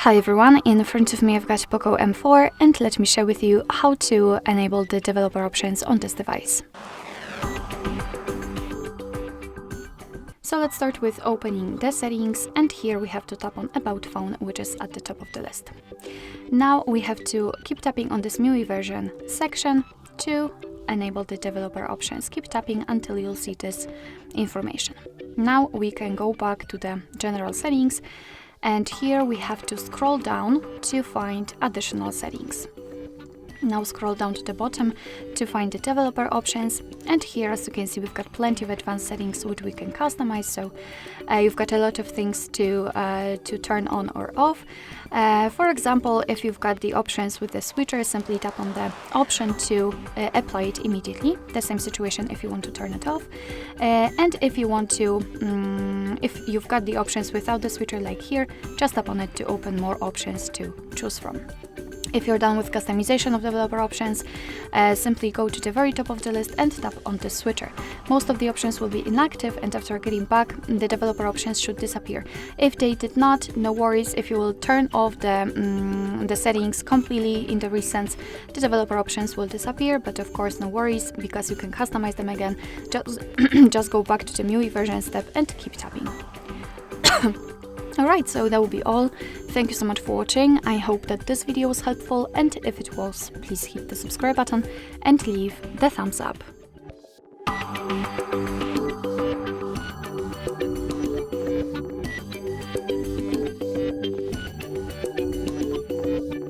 Hi everyone, in front of me I've got POCO M4 and let me share with you how to enable the developer options on this device. So let's start with opening the settings, and here we have to tap on About Phone, which is at the top of the list. Now we have to keep tapping on this MIUI version section to enable the developer options. Keep tapping until you'll see this information. Now we can go back to the general settings, and here we have to scroll down to find additional settings. Now scroll down to the bottom to find the developer options, and here, as you can see, we've got plenty of advanced settings which we can customize. So you've got a lot of things to turn on or off. For example, if you've got the options with the switcher, simply tap on the option to apply it immediately. The same situation if you want to turn it off, and if you want to if you've got the options without the switcher, like here, just tap on it to open more options to choose from. If you're done with customization of developer options, simply go to the very top of the list and tap on the switcher. Most of the options will be inactive, and after getting back, the developer options should disappear. If they did not, no worries. If you will turn off the settings completely in the recents, the developer options will disappear, but of course no worries, because you can customize them again. Just go back to the MIUI version step and keep tapping. Alright, so that will be all. Thank you so much for watching. I hope that this video was helpful, and if it was, please hit the subscribe button and leave the thumbs up.